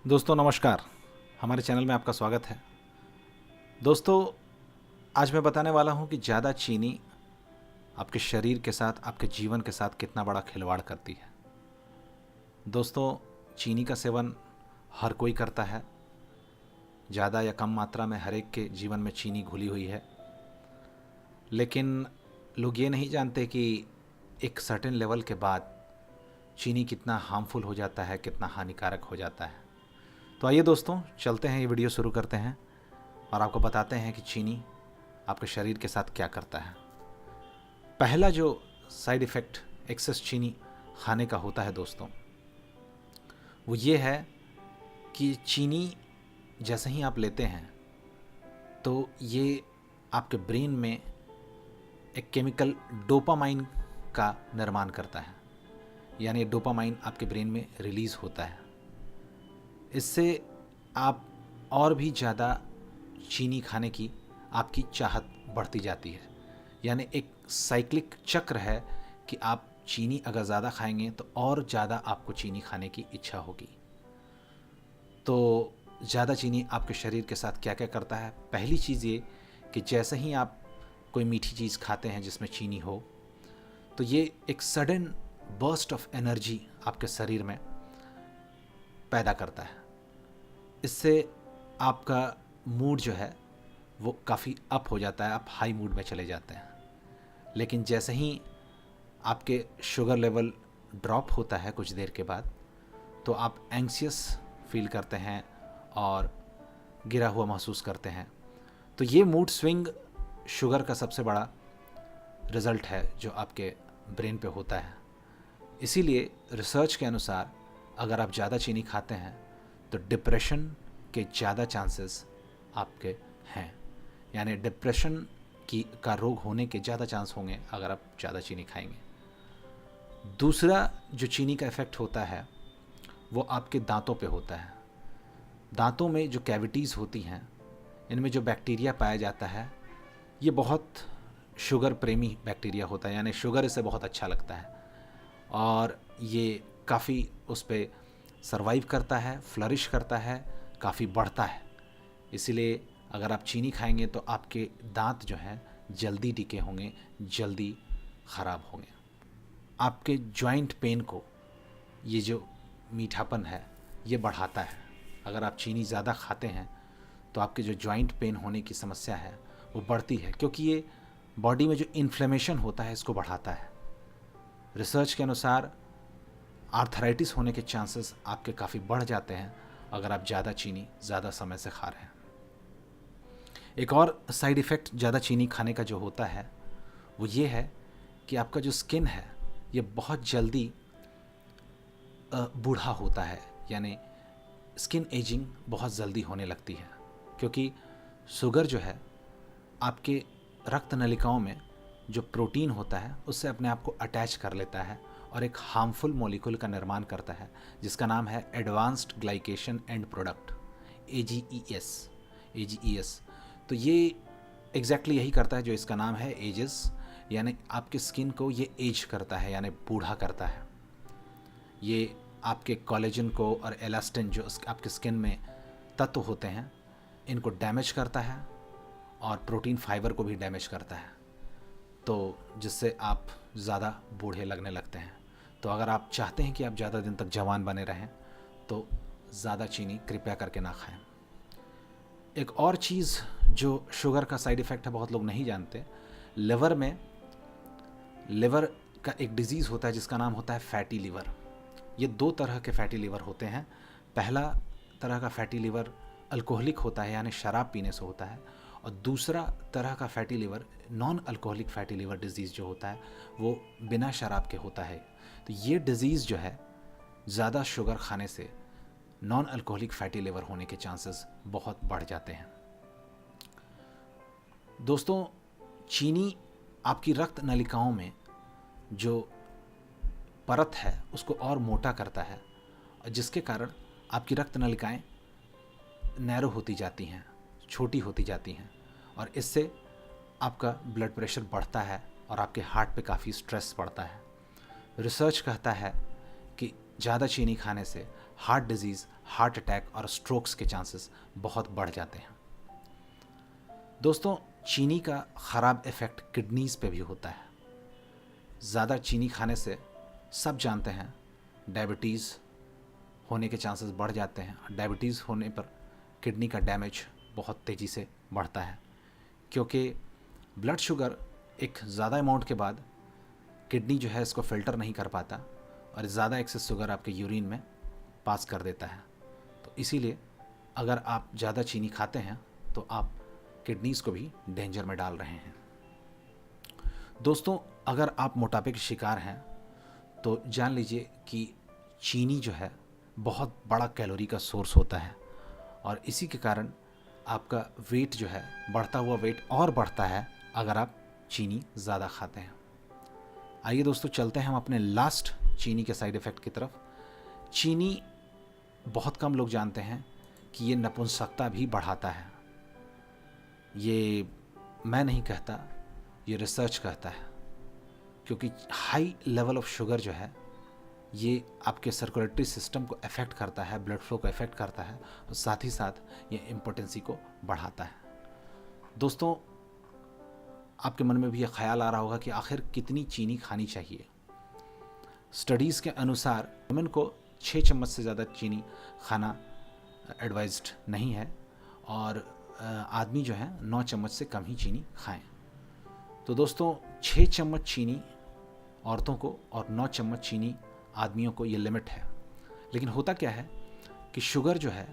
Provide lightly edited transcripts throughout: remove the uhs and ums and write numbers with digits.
दोस्तों नमस्कार। हमारे चैनल में आपका स्वागत है। दोस्तों, आज मैं बताने वाला हूं कि ज़्यादा चीनी आपके शरीर के साथ, आपके जीवन के साथ कितना बड़ा खिलवाड़ करती है। दोस्तों, चीनी का सेवन हर कोई करता है। ज़्यादा या कम मात्रा में हर एक के जीवन में चीनी घुली हुई है। लेकिन लोग ये नहीं जानते कि एक सर्टेन लेवल के बाद चीनी कितना हार्मफुल हो जाता है, कितना हानिकारक हो जाता है। तो आइए दोस्तों, चलते हैं, ये वीडियो शुरू करते हैं और आपको बताते हैं कि चीनी आपके शरीर के साथ क्या करता है। पहला जो साइड इफ़ेक्ट एक्सेस चीनी खाने का होता है दोस्तों, वो ये है कि चीनी जैसे ही आप लेते हैं तो ये आपके ब्रेन में एक केमिकल डोपामाइन का निर्माण करता है। यानी डोपामाइन आपके ब्रेन में रिलीज़ होता है। इससे आप और भी ज़्यादा चीनी खाने की आपकी चाहत बढ़ती जाती है। यानी एक साइक्लिक चक्र है कि आप चीनी अगर ज़्यादा खाएंगे तो और ज़्यादा आपको चीनी खाने की इच्छा होगी। तो ज़्यादा चीनी आपके शरीर के साथ क्या क्या करता है? पहली चीज़ ये कि जैसे ही आप कोई मीठी चीज़ खाते हैं जिसमें चीनी हो, तो ये एक सडन बर्स्ट ऑफ एनर्जी आपके शरीर में पैदा करता है। इससे आपका मूड जो है वो काफ़ी अप हो जाता है, आप हाई मूड में चले जाते हैं। लेकिन जैसे ही आपके शुगर लेवल ड्रॉप होता है कुछ देर के बाद, तो आप एंग्शियस फील करते हैं और गिरा हुआ महसूस करते हैं। तो ये मूड स्विंग शुगर का सबसे बड़ा रिज़ल्ट है जो आपके ब्रेन पे होता है। इसीलिए रिसर्च के अनुसार अगर आप ज़्यादा चीनी खाते हैं तो डिप्रेशन के ज़्यादा चांसेस आपके हैं। यानी डिप्रेशन का रोग होने के ज़्यादा चांस होंगे अगर आप ज़्यादा चीनी खाएंगे। दूसरा जो चीनी का इफ़ेक्ट होता है वो आपके दांतों पे होता है। दांतों में जो कैविटीज़ होती हैं, इनमें जो बैक्टीरिया पाया जाता है, ये बहुत शुगर प्रेमी बैक्टीरिया होता है। यानी शुगर इसे बहुत अच्छा लगता है और ये काफ़ी उस पर सरवाइव करता है, फ्लरिश करता है, काफ़ी बढ़ता है। इसीलिए अगर आप चीनी खाएंगे तो आपके दांत जो हैं जल्दी डिके होंगे, जल्दी ख़राब होंगे। आपके जॉइंट पेन को ये जो मीठापन है ये बढ़ाता है। अगर आप चीनी ज़्यादा खाते हैं तो आपके जो जॉइंट पेन होने की समस्या है वो बढ़ती है, क्योंकि ये बॉडी में जो इन्फ्लेमेशन होता है इसको बढ़ाता है। रिसर्च के अनुसार आर्थराइटिस होने के चांसेस आपके काफ़ी बढ़ जाते हैं अगर आप ज़्यादा चीनी ज़्यादा समय से खा रहे हैं। एक और साइड इफ़ेक्ट ज़्यादा चीनी खाने का जो होता है वो ये है कि आपका जो स्किन है ये बहुत जल्दी बूढ़ा होता है। यानी स्किन एजिंग बहुत जल्दी होने लगती है, क्योंकि शुगर जो है आपके रक्त नलिकाओं में जो प्रोटीन होता है उससे अपने आप को अटैच कर लेता है और एक हार्मफुल मॉलिक्यूल का निर्माण करता है जिसका नाम है एडवांस्ड ग्लाइकेशन एंड प्रोडक्ट, एजीईएस। तो ये एग्जैक्टली यही करता है जो इसका नाम है, एजेस। यानी आपके स्किन को ये एज करता है, यानी बूढ़ा करता है। ये आपके कोलेजन को और एलास्टिन जो आपके स्किन में तत्व होते हैं इनको डैमेज करता है और प्रोटीन फाइबर को भी डैमेज करता है, तो जिससे आप ज़्यादा बूढ़े लगने लगते हैं। तो अगर आप चाहते हैं कि आप ज़्यादा दिन तक जवान बने रहें तो ज़्यादा चीनी कृपया करके ना खाएं। एक और चीज़ जो शुगर का साइड इफ़ेक्ट है, बहुत लोग नहीं जानते, लिवर का एक डिज़ीज़ होता है जिसका नाम होता है फैटी लिवर। ये दो तरह के फैटी लिवर होते हैं। पहला तरह का फैटी लिवर अल्कोहलिक होता है, यानी शराब पीने से होता है, और दूसरा तरह का fatty liver non alcoholic fatty liver disease जो होता है वो बिना शराब के होता है। तो ये डिज़ीज़ जो है ज़्यादा शुगर खाने से नॉन अल्कोहलिक फैटी लिवर होने के चांसेस बहुत बढ़ जाते हैं। दोस्तों, चीनी आपकी रक्त नलिकाओं में जो परत है उसको और मोटा करता है, जिसके कारण आपकी रक्त नलिकाएं नैरो होती जाती हैं, छोटी होती जाती हैं, और इससे आपका ब्लड प्रेशर बढ़ता है और आपके हार्ट पे काफ़ी स्ट्रेस पड़ता है। रिसर्च कहता है कि ज़्यादा चीनी खाने से हार्ट डिजीज़, हार्ट अटैक और स्ट्रोक्स के चांसेस बहुत बढ़ जाते हैं। दोस्तों, चीनी का ख़राब इफ़ेक्ट किडनीज़ पे भी होता है। ज़्यादा चीनी खाने से सब जानते हैं डायबिटीज़ होने के चांसेस बढ़ जाते हैं। डायबिटीज़ होने पर किडनी का डैमेज बहुत तेज़ी से बढ़ता है, क्योंकि ब्लड शुगर एक ज़्यादा अमाउंट के बाद किडनी जो है इसको फ़िल्टर नहीं कर पाता और ज़्यादा एक्सेस शुगर आपके यूरिन में पास कर देता है। तो इसीलिए अगर आप ज़्यादा चीनी खाते हैं तो आप किडनीज़ को भी डेंजर में डाल रहे हैं। दोस्तों, अगर आप मोटापे के शिकार हैं तो जान लीजिए कि चीनी जो है बहुत बड़ा कैलोरी का सोर्स होता है और इसी के कारण आपका वेट जो है, बढ़ता हुआ वेट और बढ़ता है अगर आप चीनी ज़्यादा खाते हैं। आइए दोस्तों, चलते हैं हम अपने लास्ट चीनी के साइड इफ़ेक्ट की तरफ। चीनी बहुत कम लोग जानते हैं कि ये नपुंसकता भी बढ़ाता है। ये मैं नहीं कहता, ये रिसर्च कहता है, क्योंकि हाई लेवल ऑफ शुगर जो है ये आपके सर्कुलेटरी सिस्टम को अफेक्ट करता है, ब्लड फ्लो को अफेक्ट करता है और साथ ही साथ ये इम्पोटेंसी को बढ़ाता है। दोस्तों, आपके मन में भी ये ख्याल आ रहा होगा कि आखिर कितनी चीनी खानी चाहिए। स्टडीज़ के अनुसार वुमेन को 6 चम्मच से ज़्यादा चीनी खाना एडवाइज्ड नहीं है और आदमी जो है 9 चम्मच से कम ही चीनी खाएं। तो दोस्तों, 6 चम्मच चीनी औरतों को और 9 चम्मच चीनी आदमियों को ये लिमिट है। लेकिन होता क्या है कि शुगर जो है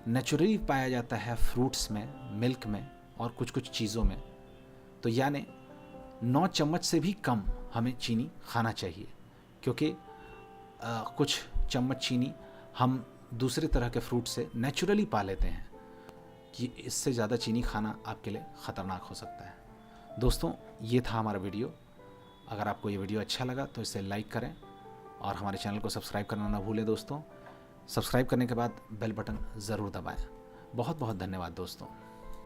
नेचुरली पाया जाता है फ्रूट्स में, मिल्क में और कुछ कुछ चीज़ों में। तो यानी 9 चम्मच से भी कम हमें चीनी खाना चाहिए, क्योंकि कुछ चम्मच चीनी हम दूसरे तरह के फ्रूट से नेचुरली पा लेते हैं कि इससे ज़्यादा चीनी खाना आपके लिए ख़तरनाक हो सकता है। दोस्तों, ये था हमारा वीडियो। अगर आपको ये वीडियो अच्छा लगा तो इसे लाइक करें और हमारे चैनल को सब्सक्राइब करना ना भूलें। दोस्तों, सब्सक्राइब करने के बाद बेल बटन ज़रूर दबाएं। बहुत बहुत धन्यवाद दोस्तों।